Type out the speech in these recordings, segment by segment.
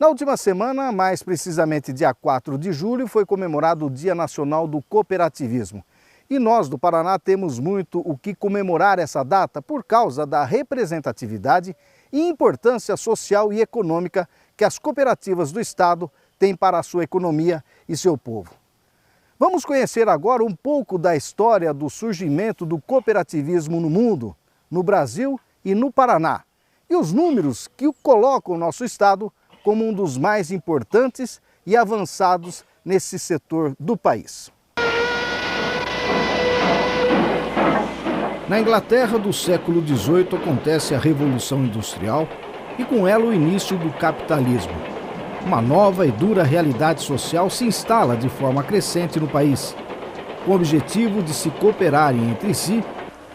Na última semana, mais precisamente dia 4 de julho, foi comemorado o Dia Nacional do Cooperativismo. E nós do Paraná temos muito o que comemorar essa data por causa da representatividade e importância social e econômica que as cooperativas do Estado têm para a sua economia e seu povo. Vamos conhecer agora um pouco da história do surgimento do cooperativismo no mundo, no Brasil e no Paraná, e os números que colocam o nosso Estado como um dos mais importantes e avançados nesse setor do país. Na Inglaterra do século XVIII acontece a Revolução Industrial e com ela o início do capitalismo. Uma nova e dura realidade social se instala de forma crescente no país. Com o objetivo de se cooperarem entre si,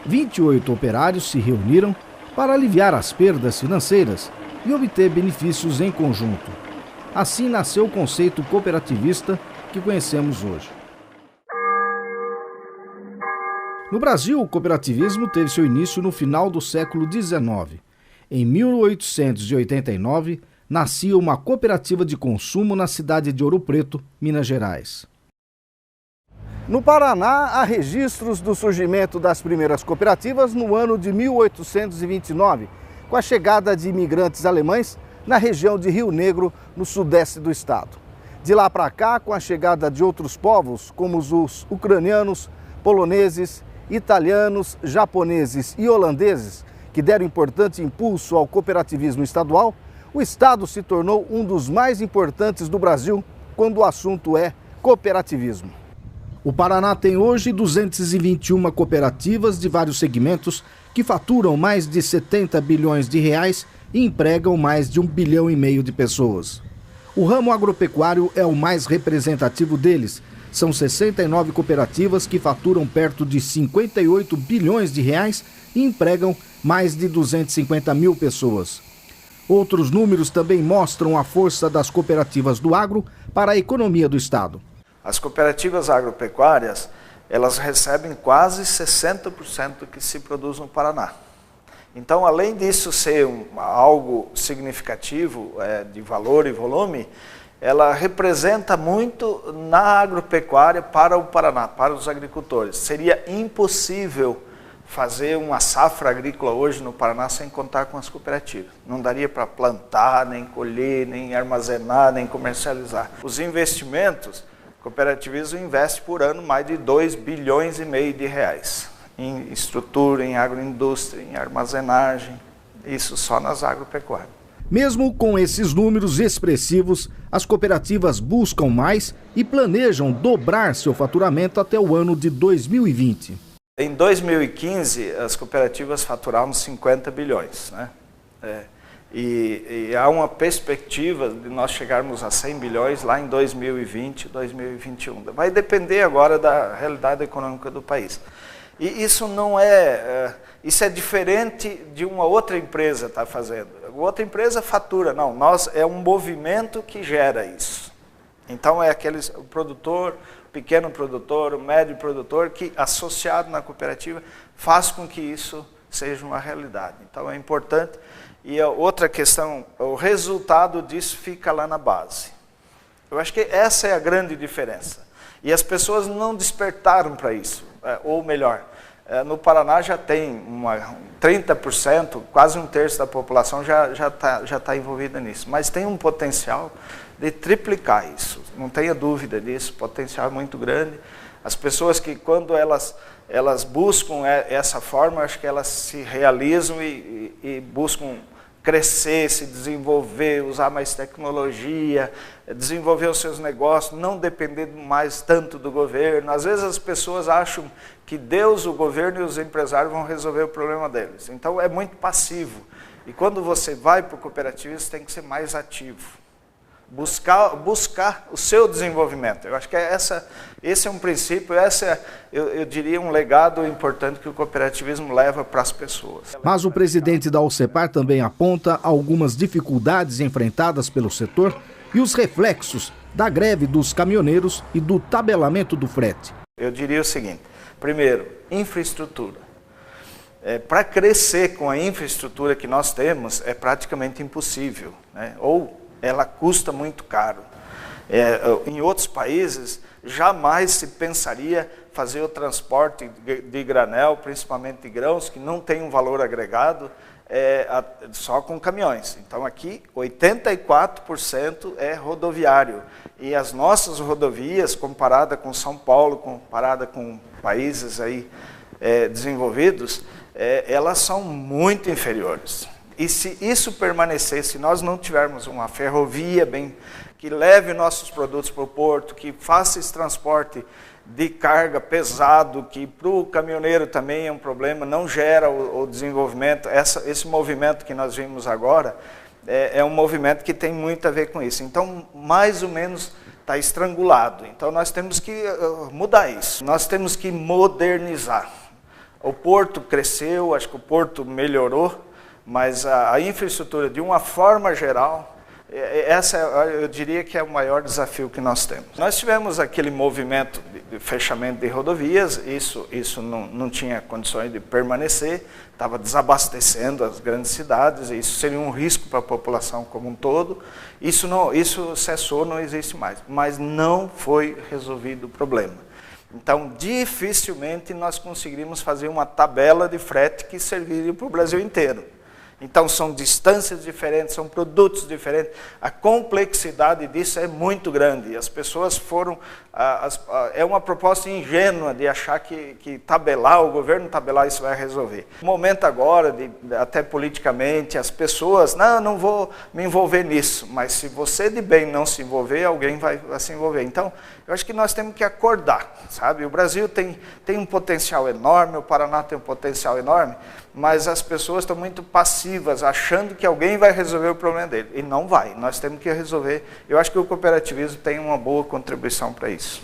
28 operários se reuniram para aliviar as perdas financeiras e obter benefícios em conjunto. Assim nasceu o conceito cooperativista que conhecemos hoje. No Brasil, o cooperativismo teve seu início no final do século XIX. Em 1889, nascia uma cooperativa de consumo na cidade de Ouro Preto, Minas Gerais. No Paraná, há registros do surgimento das primeiras cooperativas no ano de 1829, com a chegada de imigrantes alemães na região de Rio Negro, no sudeste do estado. De lá para cá, com a chegada de outros povos, como os ucranianos, poloneses, italianos, japoneses e holandeses, que deram importante impulso ao cooperativismo estadual, o estado se tornou um dos mais importantes do Brasil quando o assunto é cooperativismo. O Paraná tem hoje 221 cooperativas de vários segmentos que faturam mais de 70 bilhões de reais e empregam mais de 1,5 bilhão de pessoas. O ramo agropecuário é o mais representativo deles. São 69 cooperativas que faturam perto de 58 bilhões de reais e empregam mais de 250 mil pessoas. Outros números também mostram a força das cooperativas do agro para a economia do estado. As cooperativas agropecuárias, elas recebem quase 60% do que se produz no Paraná. Então, além disso ser algo significativo de valor e volume, ela representa muito na agropecuária para o Paraná, para os agricultores. Seria impossível fazer uma safra agrícola hoje no Paraná sem contar com as cooperativas. Não daria para plantar, nem colher, nem armazenar, nem comercializar. Os investimentos, o cooperativismo investe por ano mais de 2,5 bilhões de reais em estrutura, em agroindústria, em armazenagem, isso só nas agropecuárias. Mesmo com esses números expressivos, as cooperativas buscam mais e planejam dobrar seu faturamento até o ano de 2020. Em 2015, as cooperativas faturaram 50 bilhões, né? E há uma perspectiva de nós chegarmos a 100 bilhões lá em 2020, 2021. Vai depender agora da realidade econômica do país. E isso não isso é diferente de uma outra empresa estar fazendo. Outra empresa fatura, não, é um movimento que gera isso. Então é o produtor, o pequeno produtor, o médio produtor, que associado na cooperativa faz com que isso seja uma realidade. Então é importante. E a outra questão, o resultado disso fica lá na base. Eu acho que essa é a grande diferença. E as pessoas não despertaram para isso, ou melhor, no Paraná já tem 30%, quase 1/3 da população já tá envolvida nisso. Mas tem um potencial de triplicar isso, não tenha dúvida disso, potencial é muito grande. As pessoas que quando elas buscam essa forma, acho que elas se realizam e buscam crescer, se desenvolver, usar mais tecnologia, desenvolver os seus negócios, não depender mais tanto do governo. Às vezes as pessoas acham que Deus, o governo e os empresários vão resolver o problema deles. Então é muito passivo. E quando você vai para o cooperativismo, você tem que ser mais ativo. Buscar o seu desenvolvimento. Eu acho que esse é um princípio, eu diria, um legado importante que o cooperativismo leva para as pessoas. Mas o presidente da OCEPAR também aponta algumas dificuldades enfrentadas pelo setor e os reflexos da greve dos caminhoneiros e do tabelamento do frete. Eu diria o seguinte, primeiro, infraestrutura. Para crescer com a infraestrutura que nós temos é praticamente impossível, né? Ou ela custa muito caro. Em outros países, jamais se pensaria fazer o transporte de granel, principalmente de grãos, que não tem um valor agregado, só com caminhões. Então aqui 84% é rodoviário. E as nossas rodovias, comparada com São Paulo, comparada com países aí, desenvolvidos, elas são muito inferiores. E se isso permanecer, se nós não tivermos uma ferrovia que leve nossos produtos para o porto, que faça esse transporte de carga pesado, que para o caminhoneiro também é um problema, não gera o desenvolvimento, esse movimento que nós vimos agora, é um movimento que tem muito a ver com isso. Então, mais ou menos, está estrangulado. Então, nós temos que mudar isso. Nós temos que modernizar. O porto cresceu, acho que o porto melhorou, mas a infraestrutura, de uma forma geral, essa eu diria que é o maior desafio que nós temos. Nós tivemos aquele movimento de fechamento de rodovias, isso não tinha condições de permanecer, estava desabastecendo as grandes cidades, e isso seria um risco para a população como um todo. Isso cessou, não existe mais, mas não foi resolvido o problema. Então, dificilmente nós conseguiríamos fazer uma tabela de frete que serviria para o Brasil inteiro. Então, são distâncias diferentes, são produtos diferentes. A complexidade disso é muito grande. As pessoas é uma proposta ingênua de achar que tabelar, o governo tabelar, isso vai resolver. O momento agora, até politicamente, as pessoas, não vou me envolver nisso. Mas se você de bem não se envolver, alguém vai se envolver. Então, eu acho que nós temos que acordar, sabe? O Brasil tem um potencial enorme, o Paraná tem um potencial enorme, mas as pessoas estão muito passivas, achando que alguém vai resolver o problema dele. E não vai, nós temos que resolver. Eu acho que o cooperativismo tem uma boa contribuição para isso.